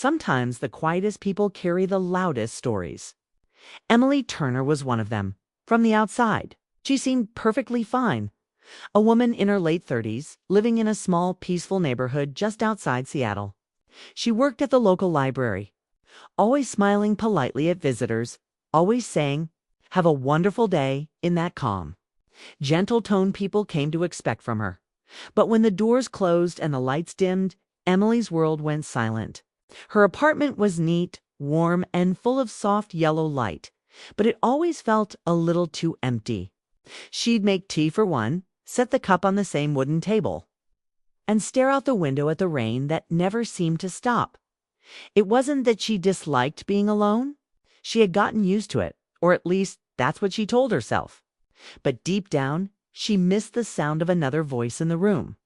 Sometimes the quietest people carry the loudest stories. Emily Turner was one of them. From the outside, she seemed perfectly fine. A woman in her late 30s, living in a small, peaceful neighborhood just outside Seattle. She worked at the local library, always smiling politely at visitors, always saying, "Have a wonderful day," in that calm, gentle tone people came to expect from her. But when the doors closed and the lights dimmed, Emily's world went silent. Her apartment was neat, warm, and full of soft yellow light, but it always felt a little too empty. She'd make tea for one, set the cup on the same wooden table, and stare out the window at the rain that never seemed to stop. It wasn't that she disliked being alone. She had gotten used to it, or at least that's what she told herself. But deep down, she missed the sound of another voice in the room.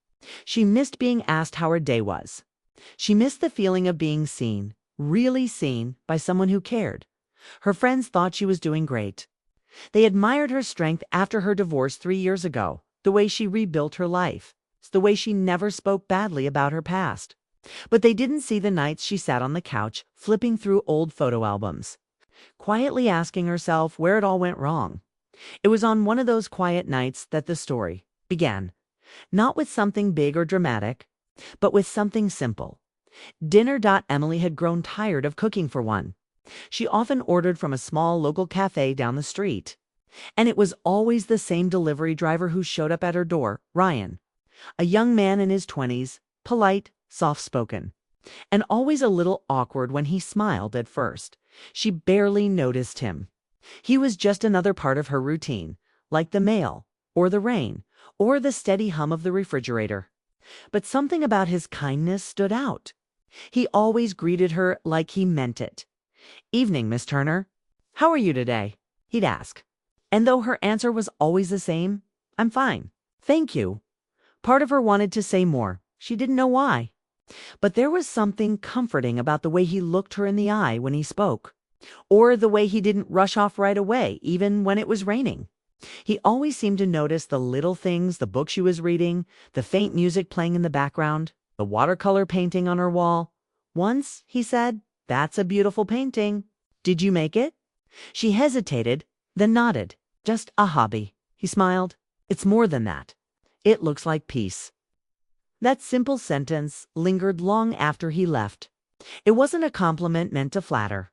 She missed being asked how her day was. She missed the feeling of being seen, really seen, by someone who cared. Her friends thought she was doing great. They admired her strength after her divorce 3 years ago, the way she rebuilt her life, the way she never spoke badly about her past. But they didn't see the nights she sat on the couch, flipping through old photo albums, quietly asking herself where it all went wrong. It was on one of those quiet nights that the story began. Not with something big or dramatic, but with something simple. Dinner. Emily had grown tired of cooking for one. She often ordered from a small local cafe down the street. And it was always the same delivery driver who showed up at her door, Ryan. A young man in his 20s, polite, soft-spoken, and always a little awkward when he smiled at first. She barely noticed him. He was just another part of her routine, like the mail, or the rain, or the steady hum of the refrigerator. But something about his kindness stood out. He always greeted her like he meant it. "Evening, Miss Turner. How are you today?" he'd ask. And though her answer was always the same, "I'm fine. Thank you." Part of her wanted to say more. She didn't know why. But there was something comforting about the way he looked her in the eye when he spoke, or the way he didn't rush off right away, even when it was raining. He always seemed to notice the little things, the book she was reading, the faint music playing in the background, the watercolor painting on her wall. Once, he said, "That's a beautiful painting. Did you make it?" She hesitated, then nodded. "Just a hobby." He smiled. "It's more than that. It looks like peace." That simple sentence lingered long after he left. It wasn't a compliment meant to flatter.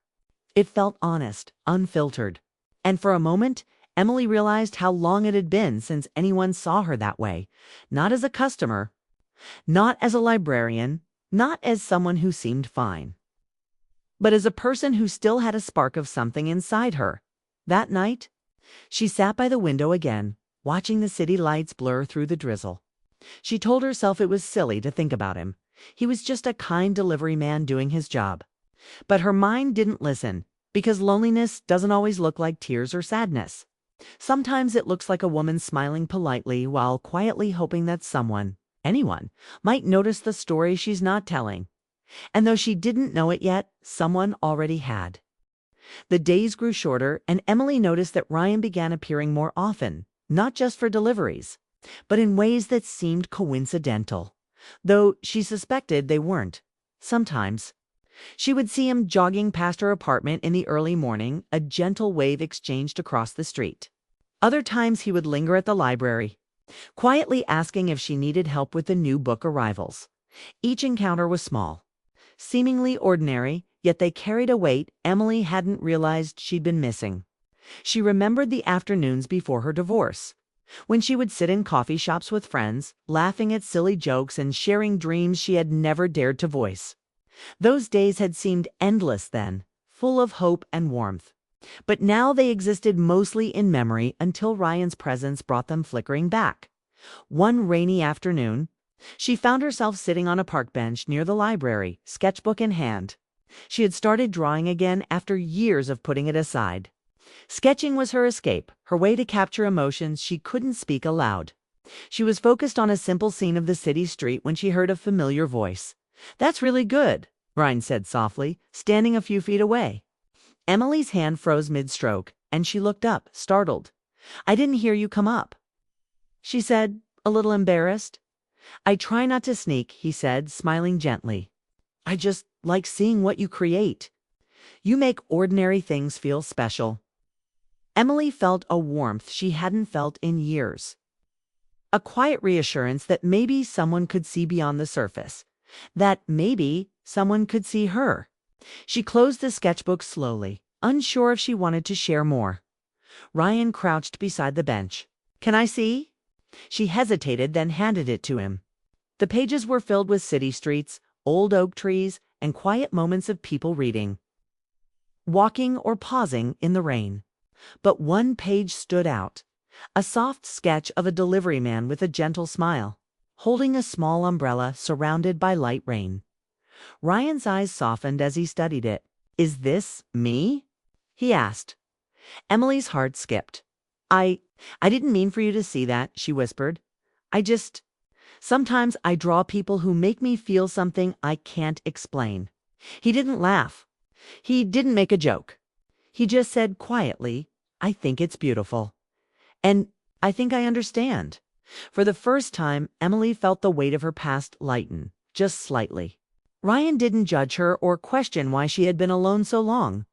It felt honest, unfiltered. And for a moment, Emily realized how long it had been since anyone saw her that way. Not as a customer, not as a librarian, not as someone who seemed fine, but as a person who still had a spark of something inside her. That night, she sat by the window again, watching the city lights blur through the drizzle. She told herself it was silly to think about him. He was just a kind delivery man doing his job. But her mind didn't listen, because loneliness doesn't always look like tears or sadness. Sometimes it looks like a woman smiling politely while quietly hoping that someone, anyone, might notice the story she's not telling. And though she didn't know it yet, someone already had. The days grew shorter, and Emily noticed that Ryan began appearing more often, not just for deliveries, but in ways that seemed coincidental, though she suspected they weren't. Sometimes she would see him jogging past her apartment in the early morning, a gentle wave exchanged across the street. Other times he would linger at the library, quietly asking if she needed help with the new book arrivals. Each encounter was small, seemingly ordinary, yet they carried a weight Emily hadn't realized she'd been missing. She remembered the afternoons before her divorce, when she would sit in coffee shops with friends, laughing at silly jokes and sharing dreams she had never dared to voice. Those days had seemed endless then, full of hope and warmth. But now they existed mostly in memory until Ryan's presence brought them flickering back. One rainy afternoon, she found herself sitting on a park bench near the library, sketchbook in hand. She had started drawing again after years of putting it aside. Sketching was her escape, her way to capture emotions she couldn't speak aloud. She was focused on a simple scene of the city street when she heard a familiar voice. "That's really good," Ryan said softly, standing a few feet away. Emily's hand froze mid-stroke, and she looked up, startled. "I didn't hear you come up," she said, a little embarrassed. "I try not to sneak," he said, smiling gently. I just like seeing what you create. You make ordinary things feel special." Emily felt a warmth she hadn't felt in years. A quiet reassurance that maybe someone could see beyond the surface. That maybe someone could see her. She closed the sketchbook slowly, unsure if she wanted to share more. Ryan crouched beside the bench. "Can I see?" She hesitated, then handed it to him. The pages were filled with city streets, old oak trees, and quiet moments of people reading, walking or pausing in the rain. But one page stood out. A soft sketch of a delivery man with a gentle smile, holding a small umbrella surrounded by light rain. Ryan's eyes softened as he studied it. "Is this me?" he asked. Emily's heart skipped. I didn't mean for you to see that," she whispered. Sometimes I draw people who make me feel something I can't explain." He didn't laugh. He didn't make a joke. He just said quietly, "I think it's beautiful. And I think I understand." For the first time, Emily felt the weight of her past lighten, just slightly. Ryan didn't judge her or question why she had been alone so long.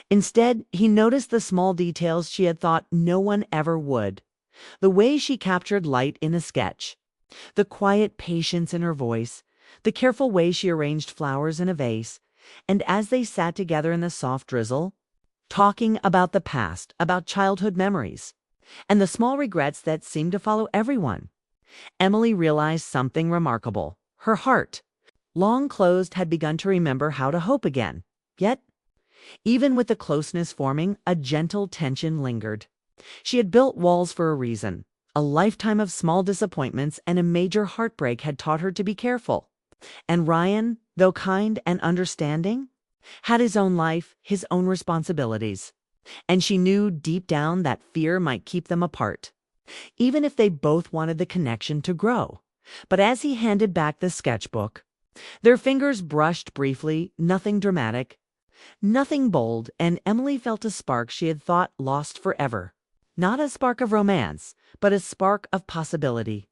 Instead, he noticed the small details she had thought no one ever would. The way she captured light in a sketch, the quiet patience in her voice, the careful way she arranged flowers in a vase, and as they sat together in the soft drizzle, talking about the past, about childhood memories, and the small regrets that seemed to follow everyone, Emily realized something remarkable. Her heart, long closed, had begun to remember how to hope again. Yet, even with the closeness forming, a gentle tension lingered. She had built walls for a reason. A lifetime of small disappointments and a major heartbreak had taught her to be careful. And Ryan, though kind and understanding, had his own life, his own responsibilities. And she knew deep down that fear might keep them apart, even if they both wanted the connection to grow. But as he handed back the sketchbook, their fingers brushed briefly, nothing dramatic, nothing bold, and Emily felt a spark she had thought lost forever. Not a spark of romance, but a spark of possibility,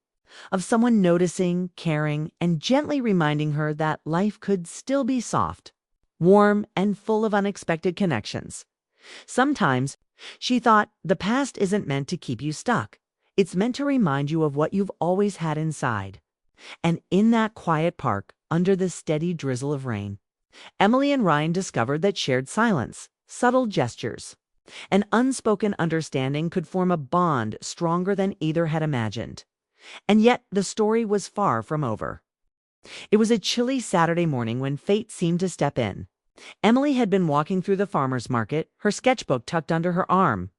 of someone noticing, caring, and gently reminding her that life could still be soft, warm, and full of unexpected connections. Sometimes, she thought, the past isn't meant to keep you stuck. It's meant to remind you of what you've always had inside. And in that quiet park, under the steady drizzle of rain, Emily and Ryan discovered that shared silence, subtle gestures, an unspoken understanding could form a bond stronger than either had imagined. And yet the story was far from over. It was a chilly Saturday morning when fate seemed to step in. Emily had been walking through the farmer's market, her sketchbook tucked under her arm,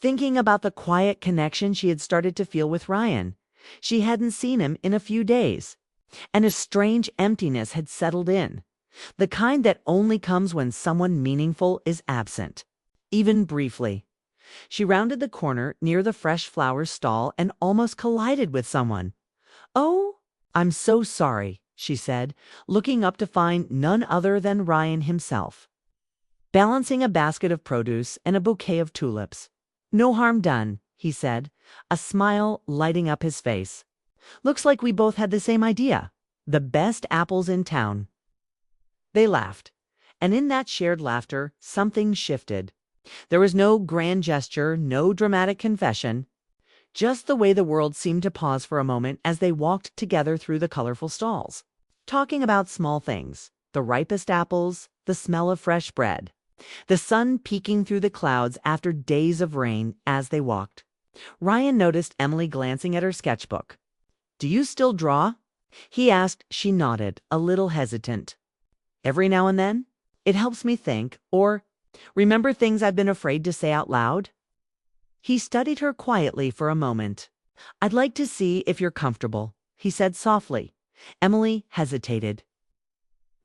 thinking about the quiet connection she had started to feel with Ryan. She hadn't seen him in a few days, and a strange emptiness had settled in, the kind that only comes when someone meaningful is absent, even briefly. She rounded the corner near the fresh flowers stall and almost collided with someone. "Oh, I'm so sorry," she said, looking up to find none other than Ryan himself, balancing a basket of produce and a bouquet of tulips. "No harm done," he said, a smile lighting up his face. "Looks like we both had the same idea. The best apples in town." They laughed, and in that shared laughter, something shifted. There was no grand gesture, no dramatic confession, just the way the world seemed to pause for a moment as they walked together through the colorful stalls, talking about small things, the ripest apples, the smell of fresh bread, the sun peeking through the clouds after days of rain. As they walked, Ryan noticed Emily glancing at her sketchbook. "Do you still draw?" he asked. She nodded, a little hesitant. "Every now and then. It helps me think, or remember things I've been afraid to say out loud." He studied her quietly for a moment. "I'd like to see if you're comfortable," he said softly. Emily hesitated,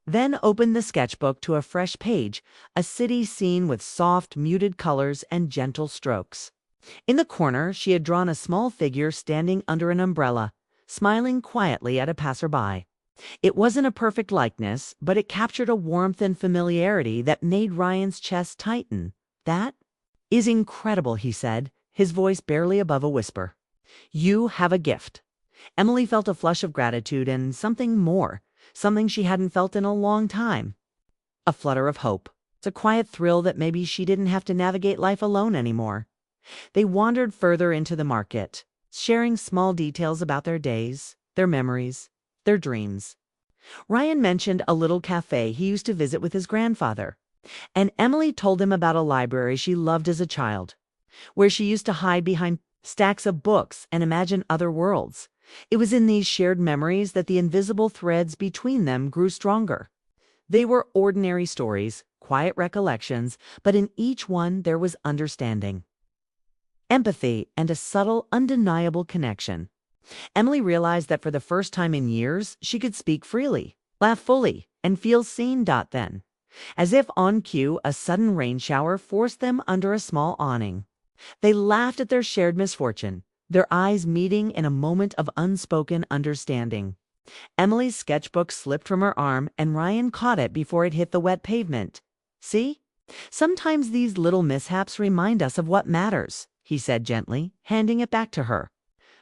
then opened the sketchbook to a fresh page, a city scene with soft, muted colors and gentle strokes. In the corner, she had drawn a small figure standing under an umbrella, smiling quietly at a passerby. It wasn't a perfect likeness, but it captured a warmth and familiarity that made Ryan's chest tighten. "That is incredible," he said, his voice barely above a whisper. "You have a gift." Emily felt a flush of gratitude and something more, something she hadn't felt in a long time. A flutter of hope. It's a quiet thrill that maybe she didn't have to navigate life alone anymore. They wandered further into the market, sharing small details about their days, their memories, their dreams. Ryan mentioned a little cafe he used to visit with his grandfather, and Emily told him about a library she loved as a child, where she used to hide behind stacks of books and imagine other worlds. It was in these shared memories that the invisible threads between them grew stronger. They were ordinary stories, quiet recollections, but in each one there was understanding, empathy, and a subtle, undeniable connection. Emily realized that for the first time in years, she could speak freely, laugh fully, and feel seen. Then, as if on cue, a sudden rain shower forced them under a small awning. They laughed at their shared misfortune, their eyes meeting in a moment of unspoken understanding. Emily's sketchbook slipped from her arm, and Ryan caught it before it hit the wet pavement. "See? Sometimes these little mishaps remind us of what matters," he said gently, handing it back to her.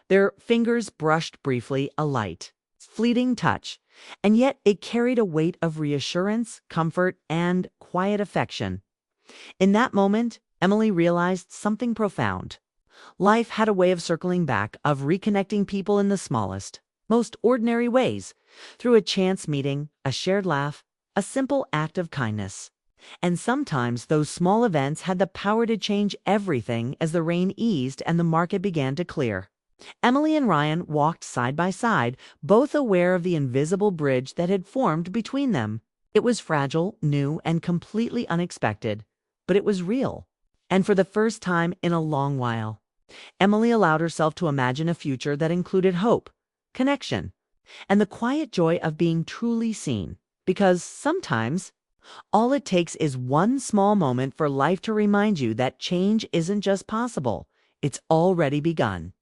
Their fingers brushed briefly, a light, fleeting touch, and yet it carried a weight of reassurance, comfort, and quiet affection. In that moment, Emily realized something profound. Life had a way of circling back, of reconnecting people in the smallest, most ordinary ways, through a chance meeting, a shared laugh, a simple act of kindness. And sometimes those small events had the power to change everything as the rain eased and the market began to clear. Emily and Ryan walked side by side, both aware of the invisible bridge that had formed between them. It was fragile, new, and completely unexpected, but it was real. And for the first time in a long while, Emily allowed herself to imagine a future that included hope, connection, and the quiet joy of being truly seen. Because sometimes, all it takes is one small moment for life to remind you that change isn't just possible, it's already begun.